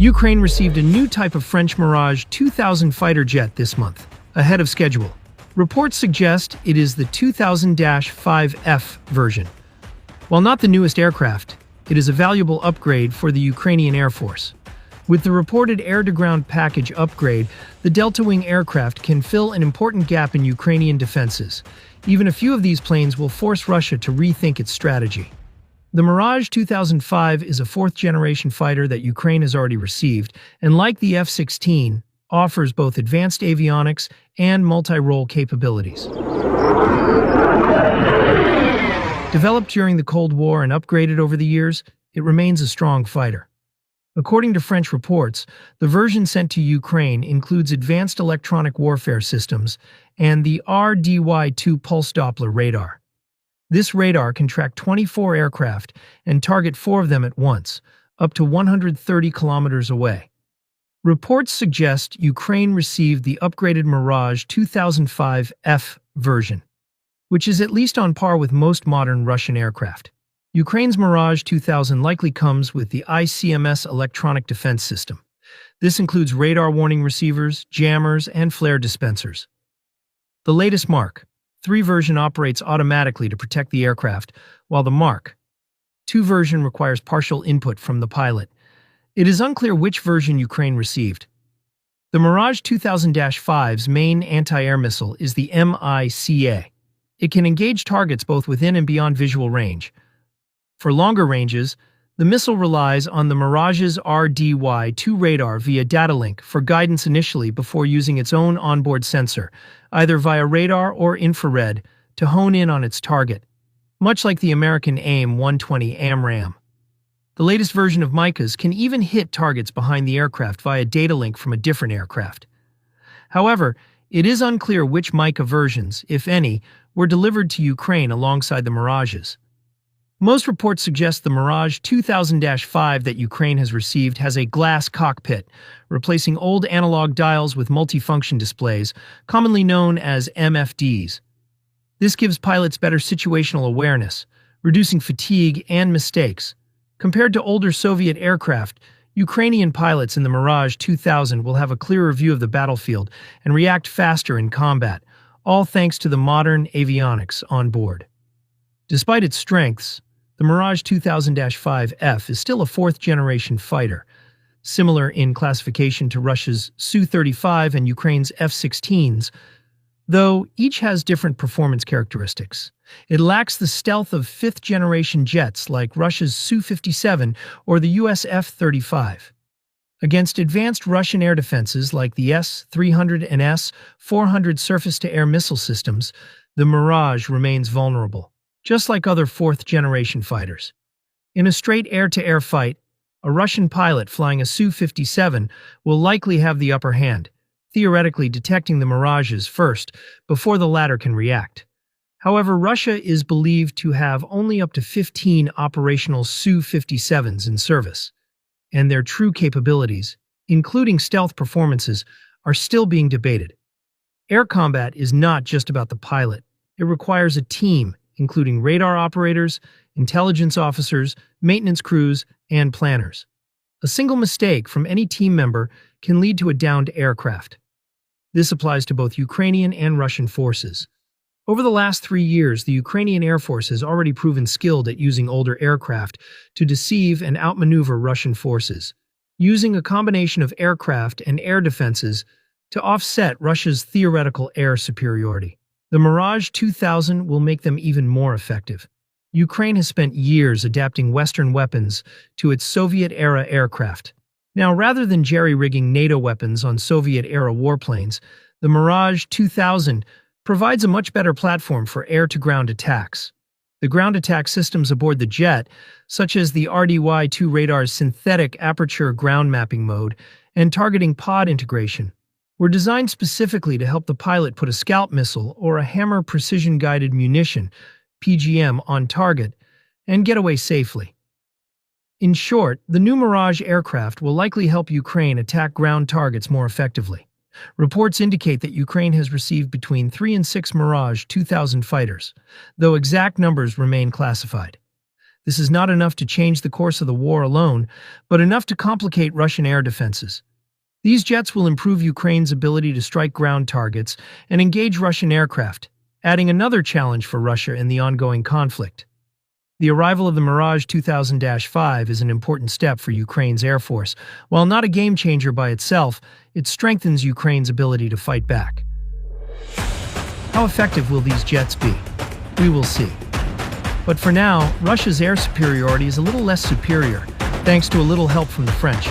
Ukraine received a new type of French Mirage 2000 fighter jet this month, ahead of schedule. Reports suggest it is the 2000-5F version. While not the newest aircraft, it is a valuable upgrade for the Ukrainian Air Force. With the reported air-to-ground package upgrade, the Delta Wing aircraft can fill an important gap in Ukrainian defenses. Even a few of these planes will force Russia to rethink its strategy. The Mirage 2005 is a fourth-generation fighter that Ukraine has already received, and like the F-16, offers both advanced avionics and multi-role capabilities. Developed during the Cold War and upgraded over the years, it remains a strong fighter. According to French reports, the version sent to Ukraine includes advanced electronic warfare systems and the RDY-2 pulse Doppler radar. This radar can track 24 aircraft and target 4 of them at once, up to 130 kilometers away. Reports suggest Ukraine received the upgraded Mirage 2005F version, which is at least on par with most modern Russian aircraft. Ukraine's Mirage 2000 likely comes with the ICMS electronic defense system. This includes radar warning receivers, jammers, and flare dispensers. The latest Mark III version operates automatically to protect the aircraft, while the Mark II version requires partial input from the pilot. It is unclear which version Ukraine received. The Mirage 2000-5's main anti-air missile is the MICA. It can engage targets both within and beyond visual range. For longer ranges, the missile relies on the Mirage's RDY-2 radar via data link for guidance initially before using its own onboard sensor, either via radar or infrared, to hone in on its target, much like the American AIM-120 AMRAAM. The latest version of MICAs can even hit targets behind the aircraft via data link from a different aircraft. However, it is unclear which MICA versions, if any, were delivered to Ukraine alongside the Mirages. Most reports suggest the Mirage 2000-5 that Ukraine has received has a glass cockpit, replacing old analog dials with multifunction displays, commonly known as MFDs. This gives pilots better situational awareness, reducing fatigue and mistakes. Compared to older Soviet aircraft, Ukrainian pilots in the Mirage 2000 will have a clearer view of the battlefield and react faster in combat, all thanks to the modern avionics on board. Despite its strengths, the Mirage 2000-5F is still a fourth-generation fighter, similar in classification to Russia's Su-35 and Ukraine's F-16s, though each has different performance characteristics. It lacks the stealth of fifth-generation jets like Russia's Su-57 or the US F-35. Against advanced Russian air defenses like the S-300 and S-400 surface-to-air missile systems, the Mirage remains vulnerable, just like other fourth-generation fighters. In a straight air-to-air fight, a Russian pilot flying a Su-57 will likely have the upper hand, theoretically detecting the Mirages first before the latter can react. However, Russia is believed to have only up to 15 operational Su-57s in service, and their true capabilities, including stealth performances, are still being debated. Air combat is not just about the pilot. It requires a team, including radar operators, intelligence officers, maintenance crews, and planners. A single mistake from any team member can lead to a downed aircraft. This applies to both Ukrainian and Russian forces. Over the last 3 years, the Ukrainian Air Force has already proven skilled at using older aircraft to deceive and outmaneuver Russian forces, using a combination of aircraft and air defenses to offset Russia's theoretical air superiority. The Mirage 2000 will make them even more effective. Ukraine has spent years adapting Western weapons to its Soviet-era aircraft. Now, rather than jerry-rigging NATO weapons on Soviet-era warplanes, the Mirage 2000 provides a much better platform for air-to-ground attacks. The ground attack systems aboard the jet, such as the RDY-2 radar's synthetic aperture ground mapping mode and targeting pod integration, were designed specifically to help the pilot put a scalp missile or a hammer precision-guided munition (PGM) on target and get away safely. In short, the new Mirage aircraft will likely help Ukraine attack ground targets more effectively. Reports indicate that Ukraine has received between 3 and 6 Mirage 2000 fighters, though exact numbers remain classified. This is not enough to change the course of the war alone, but enough to complicate Russian air defenses. These jets will improve Ukraine's ability to strike ground targets and engage Russian aircraft, adding another challenge for Russia in the ongoing conflict. The arrival of the Mirage 2000-5 is an important step for Ukraine's Air Force. While not a game-changer by itself, it strengthens Ukraine's ability to fight back. How effective will these jets be? We will see. But for now, Russia's air superiority is a little less superior, thanks to a little help from the French.